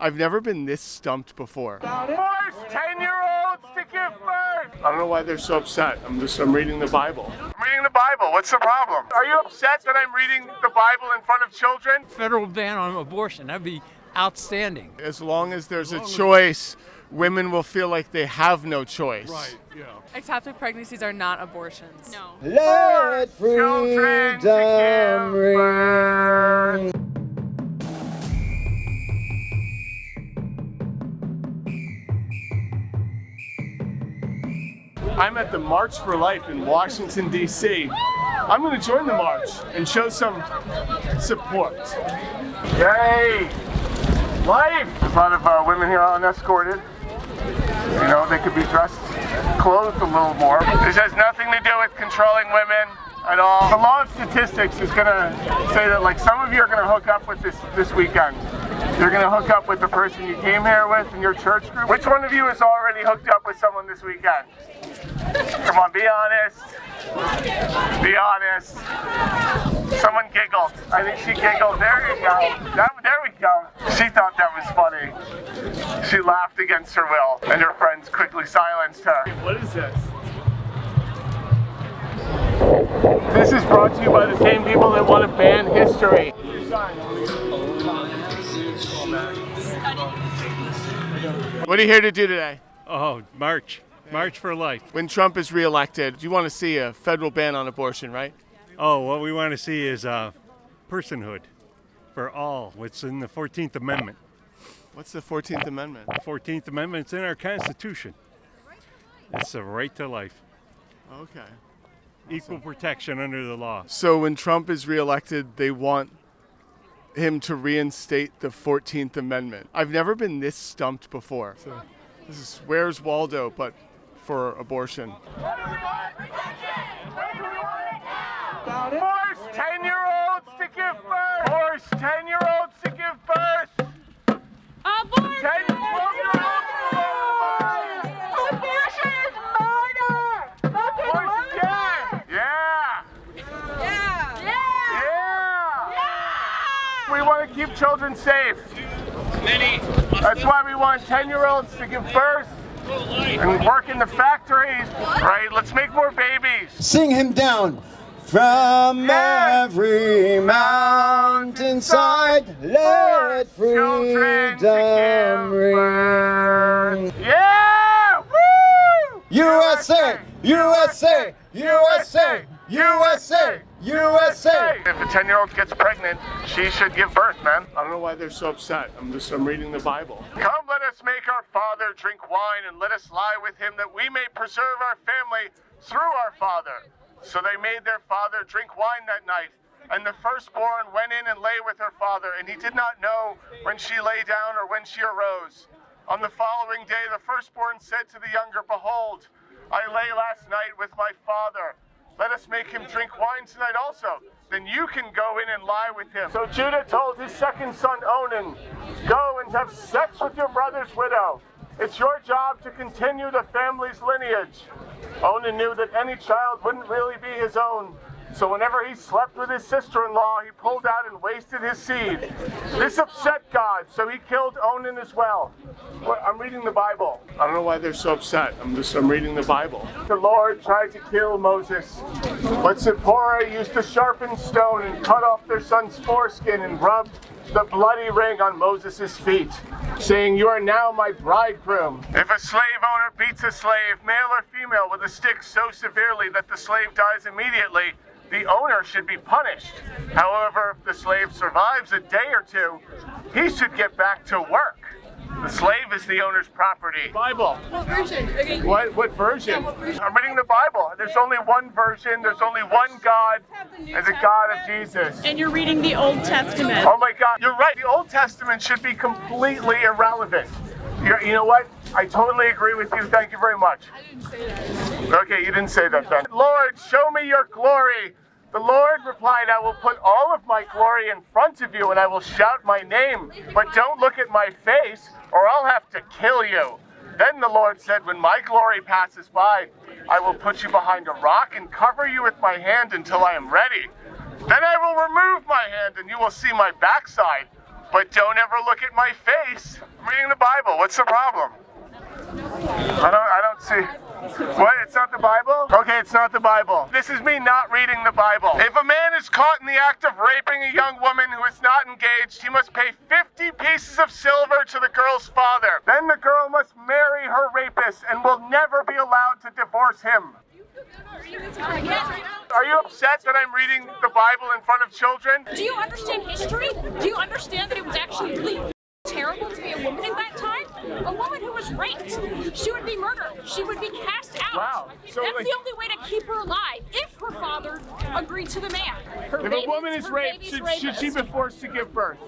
I've never been this stumped before. Force 10-year-olds to give birth! I don't know why they're so upset. I'm reading the Bible. I'm reading the Bible. What's the problem? Are you upset that I'm reading the Bible in front of children? Federal ban on abortion, that'd be outstanding. As long as there's a choice, women will feel like they have no choice. Right, yeah. Ectopic pregnancies are not abortions. No. Let Children to freedom give birth. ring. I'm at the March for Life in Washington, D.C. I'm going to join the march and show some support. Yay! Life! There's a lot of women here unescorted. You know, they could be dressed, clothed a little more. This has nothing to do with controlling women at all. The law of statistics is going to say that, like, some of you are going to hook up with this weekend. You're going to hook up with the person you came here with in your church group. Which one of you has already hooked up with someone this weekend? Come on, be honest. Be honest. Someone giggled. I think she giggled. There you go. There we go. She thought that was funny. She laughed against her will, and her friends quickly silenced her. What is this? This is brought to you by the same people that want to ban history. What are you here to do today? Oh, March for life. When Trump is reelected, you want to see a federal ban on abortion, right? Oh, what we want to see is personhood for all. What's in the 14th Amendment. What's the 14th Amendment? The 14th Amendment's in our Constitution. It's the right to life. Okay. Equal protection under the law. So when Trump is reelected, they want him to reinstate the 14th Amendment. I've never been this stumped before. So this is Where's Waldo, but for abortion. Force 10-year-olds to give birth! Force 10-year-olds to give birth! Abortion! 10-12-year-olds Abortion is murder! Fucking Force, murder! yeah! Yeah! We want to keep children safe. That's why we want 10-year-olds to give birth and work in the factories. Right? Let's make more babies. Sing him down from every mountainside. Let Children to freedom give ring. Yeah! Woo! USA! USA! USA! USA! USA! If a 10-year-old gets pregnant, she should give birth, man. I don't know why they're so upset. I'm reading the Bible. Come, let us make our father drink wine, and let us lie with him, that we may preserve our family through our father. So they made their father drink wine that night. And the firstborn went in and lay with her father, and he did not know when she lay down or when she arose. On the following day, the firstborn said to the younger, Behold, I lay last night with my father. Let us make him drink wine tonight also. Then you can go in and lie with him. So Judah told his second son Onan, Go and have sex with your brother's widow. It's your job to continue the family's lineage. Onan knew that any child wouldn't really be his own. So whenever he slept with his sister-in-law, he pulled out and wasted his seed. This upset God, so he killed Onan as well. I'm reading the Bible. I don't know why they're so upset. I'm reading the Bible. The Lord tried to kill Moses, but Zipporah used a sharpened stone and cut off their son's foreskin and rubbed the bloody ring on Moses' feet, saying, You are now my bridegroom. If a slave owner beats a slave, male or female, with a stick so severely that the slave dies immediately, the owner should be punished. However, if the slave survives a day or two, he should get back to work. The slave is the owner's property. Bible. What version? What version? I'm reading the Bible. There's only one version. There's only one God, and the God of Jesus. And you're reading the Old Testament. Oh my God, you're right. The Old Testament should be completely irrelevant. You know what? I totally agree with you. Thank you very much. I didn't say that. Okay, you didn't say that then. Lord, show me your glory. The Lord replied, I will put all of my glory in front of you, and I will shout my name. But don't look at my face, or I'll have to kill you. Then the Lord said, when my glory passes by, I will put you behind a rock and cover you with my hand until I am ready. Then I will remove my hand, and you will see my backside. But don't ever look at my face. I'm reading the Bible. What's the problem? I don't see. What? It's not the Bible? Okay, it's not the Bible. This is me not reading the Bible. If a man is caught in the act of raping a young woman who is not engaged, he must pay 50 pieces of silver to the girl's father. Then the girl must marry her rapist and will never be allowed to divorce him. Are you upset that I'm reading the Bible in front of children? Do you understand history? Do you understand that it was actually really terrible to be a woman at that time? A woman who was raped, she would be murdered. She would be cast out. Wow. So that's the only way to keep her alive, if her father agreed to the man. If a woman is raped, should she be forced to give birth?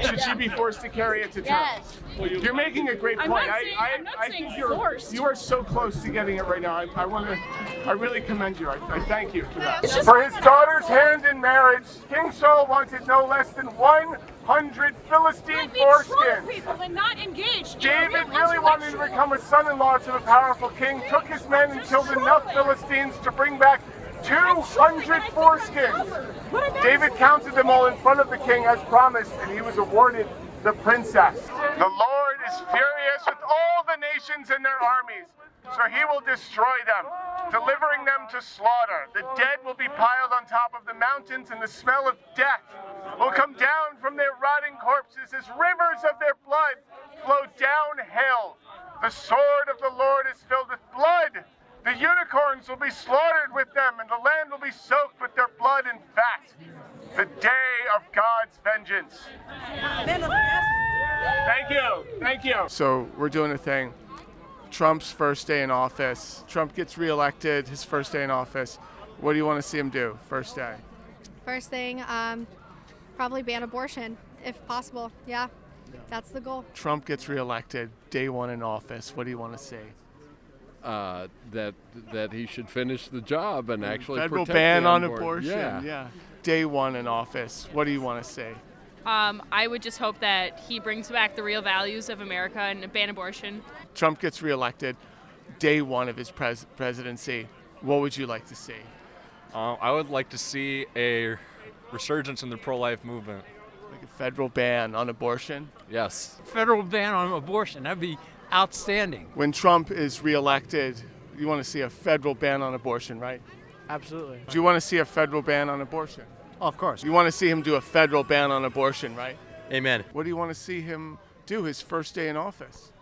Should she be forced to carry it to term? Yes. You're making a great point. I'm not saying forced. You are so close to getting it right now. I really commend you. I thank you for that. It's just For his daughter's hand in marriage, King Saul wanted no less than 100 Philistine foreskins. people and not engaged. David really wanted to become a son-in-law to the powerful king, took his men and killed enough Philistines to bring back 200 foreskins. David counted them all in front of the king as promised, and he was awarded the princess. The Lord is furious with all the nations and their armies, so he will destroy them, delivering them to slaughter. The dead will be piled on top of the mountains, and the smell of death will come down from their rotting corpses as rivers of their blood flow downhill. The sword of the Lord is filled with blood. The unicorns will be slaughtered with them, and the land will be soaked with their blood and fat. The day of God's vengeance. Thank you. Thank you. So we're doing a thing. Trump's first day in office. Trump gets reelected, his first day in office. What do you want to see him do first day? First thing, probably ban abortion, if possible. Yeah, that's the goal. Trump gets reelected, day one in office. What do you want to see? That he should finish the job and actually Federal protect ban the on unborn. abortion. Yeah. Day one in office. What do you want to see? I would just hope that he brings back the real values of America and ban abortion. Trump gets reelected, day one of his presidency. What would you like to see? I would like to see a resurgence in the pro-life movement. Like a federal ban on abortion? Yes. Federal ban on abortion, that'd be outstanding. When Trump is reelected, you want to see a federal ban on abortion, right? Absolutely. Do you want to see a federal ban on abortion? Oh, of course. You want to see him do a federal ban on abortion, right? Amen. What do you want to see him do his first day in office?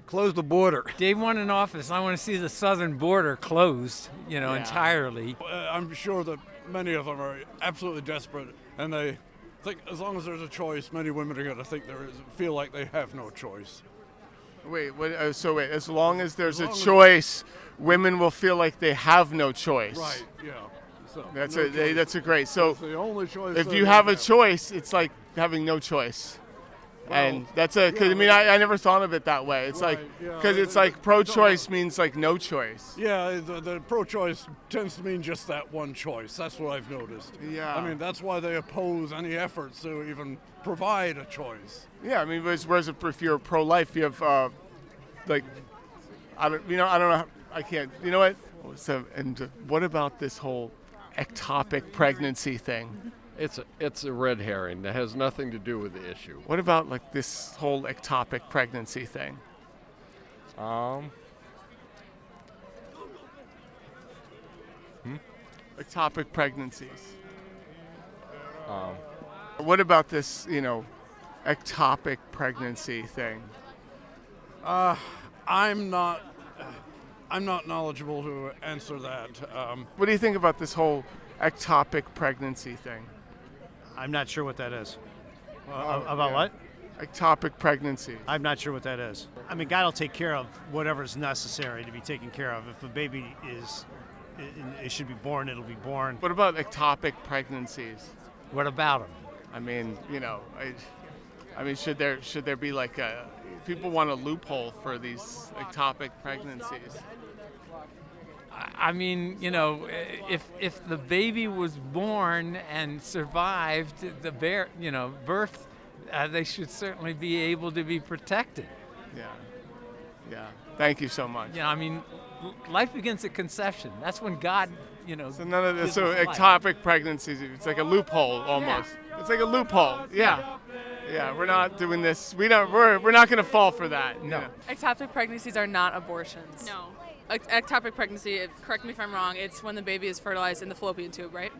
Close the border. Day one in office, I want to see the southern border closed, entirely. I'm sure that many of them are absolutely desperate, and they think as long as there's a choice, many women are going to feel like they have no choice. Wait, as long as there's a choice, women will feel like they have no choice. Right, yeah. So, that's a great. So that's the only choice if you have a choice, it's like having no choice. And that's I never thought of it that way. It's because it's like pro-choice means like no choice. Yeah, the pro-choice tends to mean just that one choice. That's what I've noticed. Yeah. I mean, that's why they oppose any efforts to even provide a choice. Yeah, I mean, whereas if you're pro-life, you have I don't know. I can't. You know what? So, and what about this whole ectopic pregnancy thing? It's a red herring that has nothing to do with the issue. What about like this whole ectopic pregnancy thing? Ectopic pregnancies. What about this, ectopic pregnancy thing? I'm not knowledgeable to answer that. What do you think about this whole ectopic pregnancy thing? I'm not sure what that is. About what? Ectopic pregnancy. I'm not sure what that is. I mean, God will take care of whatever's necessary to be taken care of. If a baby it should be born, it'll be born. What about ectopic pregnancies? What about them? I mean, should there be like people want a loophole for these ectopic pregnancies? I mean, if the baby was born and survived the birth, they should certainly be able to be protected. Yeah. Thank you so much. I mean, life begins at conception. That's when God So none of this. give So it life. ectopic pregnancies. It's like a loophole almost. It's like a loophole. Yeah. Yeah. We're not doing this. We're not going to fall for that. No. Ectopic pregnancies are not abortions. No. Ectopic pregnancy, correct me if I'm wrong, it's when the baby is fertilized in the fallopian tube, right?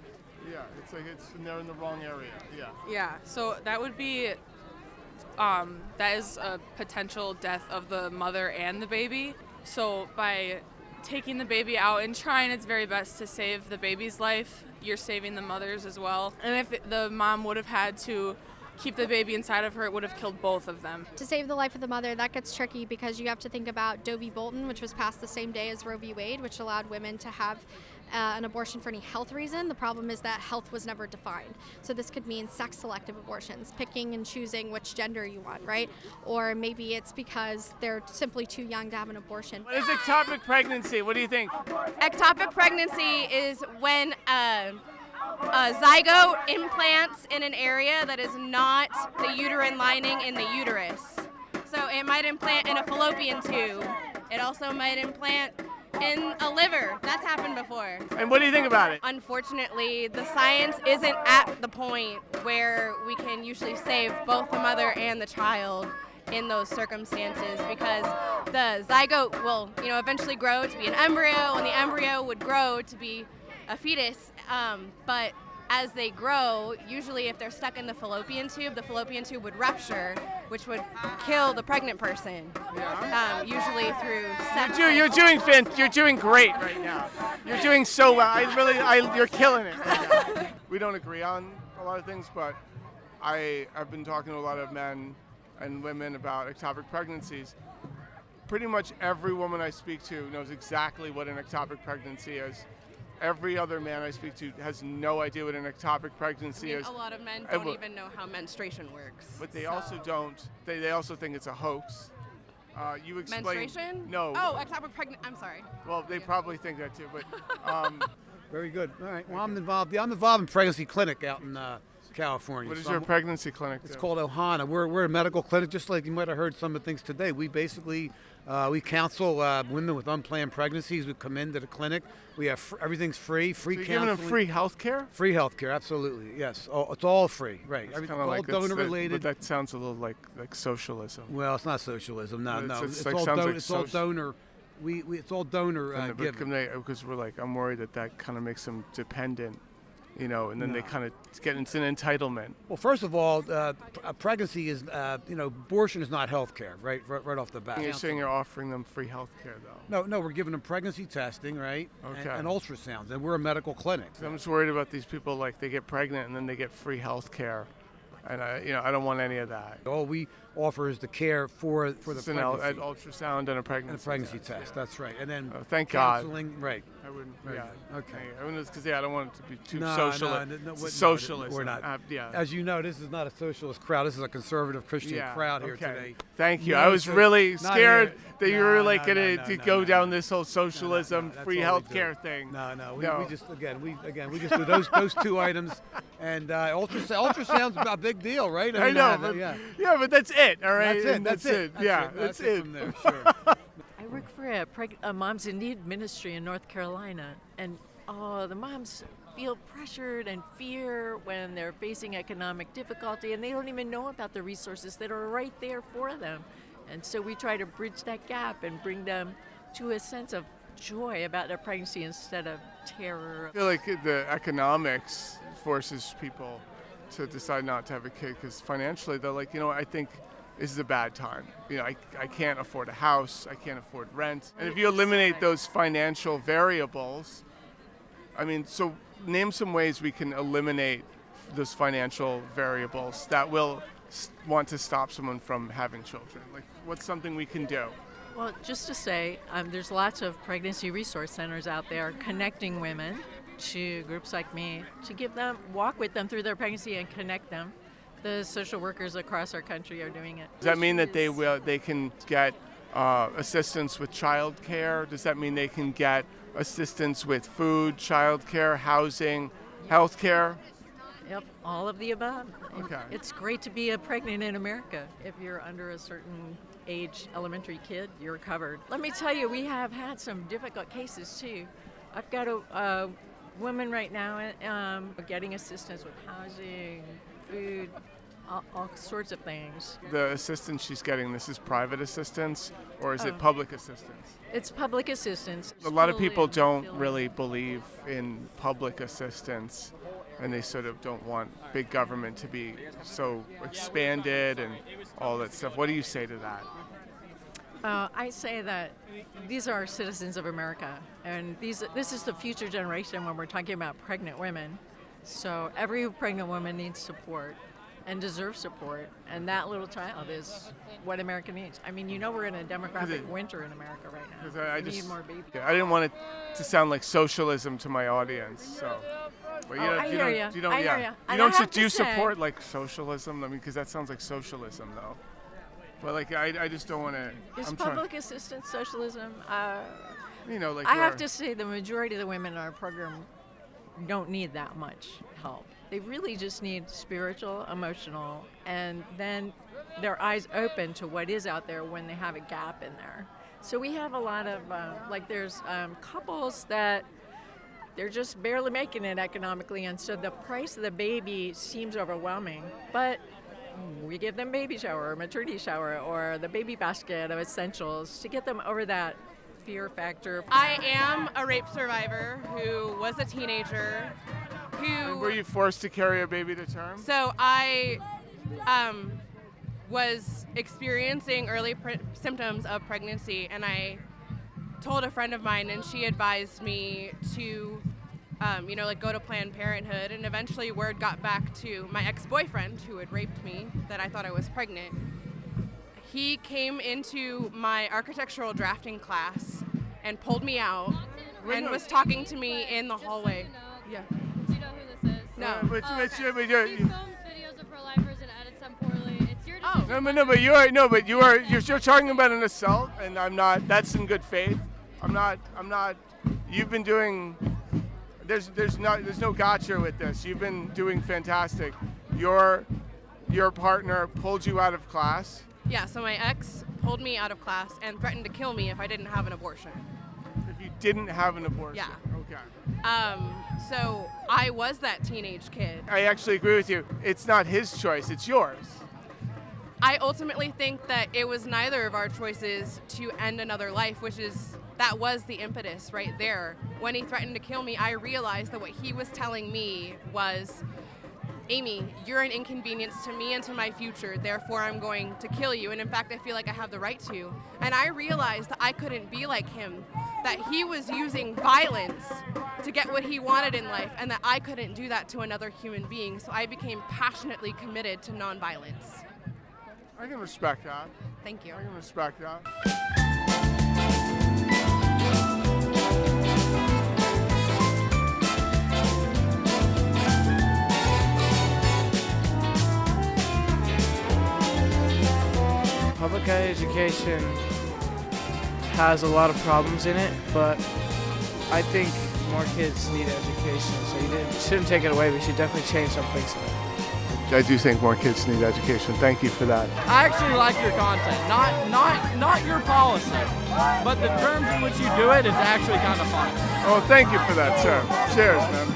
Yeah. It's like they're in the wrong area. Yeah. Yeah, so that would be, that is a potential death of the mother and the baby. So by taking the baby out and trying its very best to save the baby's life, you're saving the mother's as well. And if the mom would have had to keep the baby inside of her, it would have killed both of them. To save the life of the mother, that gets tricky because you have to think about Doe v. Bolton, which was passed the same day as Roe v. Wade, which allowed women to have an abortion for any health reason. The problem is that health was never defined. So this could mean sex-selective abortions, picking and choosing which gender you want, right? Or maybe it's because they're simply too young to have an abortion. What is ectopic pregnancy? What do you think? Ectopic pregnancy is when a zygote implants in an area that is not the uterine lining in the uterus. So it might implant in a fallopian tube. It also might implant in a liver. That's happened before. And what do you think about it? Unfortunately, the science isn't at the point where we can usually save both the mother and the child in those circumstances, because the zygote will, eventually grow to be an embryo, and the embryo would grow to be a fetus. But as they grow, usually if they're stuck in the fallopian tube would rupture, which would kill the pregnant person. Usually through sex. You're doing great right now. You're doing so well. You're killing it right now. We don't agree on a lot of things, but I've been talking to a lot of men and women about ectopic pregnancies. Pretty much every woman I speak to knows exactly what an ectopic pregnancy is. Every other man I speak to has no idea what an ectopic pregnancy is. A lot of men don't even know how menstruation works. But they also don't. They also think it's a hoax. You explain. Menstruation? No. Oh, ectopic pregnancy. I'm sorry. Well, they probably think that too. But Very good. All right. Well, I'm involved in pregnancy clinic out in California. What is your pregnancy clinic? It's called Ohana. We're a medical clinic, just like you might have heard some of the things today. We basically we counsel women with unplanned pregnancies who come into the clinic. We have everything's free so you're counseling. giving them free health care? Free health care, absolutely. Yes, it's all free. Right. It's Everything all like donor related. But that sounds a little like socialism. Well, it's not socialism. No. It's all donor. It's all donor given. Because we're like, I'm worried that kind of makes them dependent. And then they kind of get into an entitlement. Well, first of all, a pregnancy is, abortion is not health care, right off the bat. You're saying you're offering them free health care, though. No, we're giving them pregnancy testing, right? Okay. And ultrasounds, and we're a medical clinic. So I'm just worried about these people, like they get pregnant and then they get free health care. And I don't want any of that. All we offer is the care for the pregnancy. An ultrasound and a pregnancy test. That's right. And then thank counseling, God. Right. I wouldn't. Right. Yeah. Okay. I wouldn't, because I don't want it to be too No, socialist. We're not. Yeah. As you know, this is not a socialist crowd. This is a conservative Christian crowd here today. Thank you. I was really scared that you were like going to go down this whole socialism, free health care thing. No. We just do those two items, and ultrasound's a big deal, right? I know. But that's it. All right. That's it. Yeah, that's it. From there, sure. I work for a Moms in Need ministry in North Carolina, and the moms feel pressured and fear when they're facing economic difficulty, and they don't even know about the resources that are right there for them. And so we try to bridge that gap and bring them to a sense of joy about their pregnancy instead of terror. I feel like the economics forces people to decide not to have a kid because financially they're like, I think this is a bad time. I can't afford a house, I can't afford rent. And if you eliminate those financial variables, so name some ways we can eliminate those financial variables that will want to stop someone from having children. Like, what's something we can do? Well, just to say, there's lots of pregnancy resource centers out there connecting women to groups like me to walk with them through their pregnancy and connect them. The social workers across our country are doing it. Does that mean that they can get assistance with child care? Does that mean they can get assistance with food, child care, housing, health care? Yep, all of the above. Okay. It's great to be pregnant in America. If you're under a certain age elementary kid, you're covered. Let me tell you, we have had some difficult cases too. I've got a women right now are getting assistance with housing, food, all sorts of things. The assistance she's getting, this is private assistance, or is it Oh. public assistance? It's public assistance. A lot of people don't really believe in public assistance, and they sort of don't want big government to be so expanded and all that stuff. What do you say to that? I say that these are citizens of America, and this is the future generation when we're talking about pregnant women. So every pregnant woman needs support and deserves support, and that little child is what America needs. I mean, we're in a demographic winter in America right now. We need more babies. Yeah, I didn't want it to sound like socialism to my audience, so. But I hear ya. You don't, I hear yeah. ya. You And don't I have do you to say- support like socialism? I mean, because that sounds like socialism, though. But like, I just don't want to. Is public assistance socialism? Like I have to say the majority of the women in our program don't need that much help. They really just need spiritual, emotional, and then their eyes open to what is out there when they have a gap in there. So we have a lot of, there's couples that they're just barely making it economically, and so the price of the baby seems overwhelming. But we give them baby shower or maternity shower or the baby basket of essentials to get them over that fear factor. I am a rape survivor who was a teenager And were you forced to carry a baby to term? So I was experiencing early symptoms of pregnancy, and I told a friend of mine, and she advised me to, go to Planned Parenthood. And eventually word got back to my ex-boyfriend who had raped me that I thought I was pregnant. He came into my architectural drafting class and pulled me out and was talking to me in the hallway. Yeah. Do you know who this is? No. But He films videos of pro-lifers and edits them poorly. It's your decision. You're talking about an assault, and I'm not. That's in good faith. I'm not. You've been doing. There's no gotcha with this. You've been doing fantastic. Your partner pulled you out of class. Yeah, so my ex pulled me out of class and threatened to kill me if I didn't have an abortion. If you didn't have an abortion. Yeah. Okay. So I was that teenage kid. I actually agree with you. It's not his choice, it's yours. I ultimately think that it was neither of our choices to end another life, that was the impetus right there. When he threatened to kill me, I realized that what he was telling me was, Amy, you're an inconvenience to me and to my future, therefore I'm going to kill you. And in fact, I feel like I have the right to. And I realized that I couldn't be like him, that he was using violence to get what he wanted in life, and that I couldn't do that to another human being. So I became passionately committed to nonviolence. I can respect that. Thank you. I can respect that. Public education has a lot of problems in it, but I think more kids need education, so you shouldn't take it away. We should definitely change some things. I do think more kids need education. Thank you for that. I actually like your content, not your policy, but the terms in which you do it is actually kind of fun. Oh, thank you for that, sir. Cheers, man.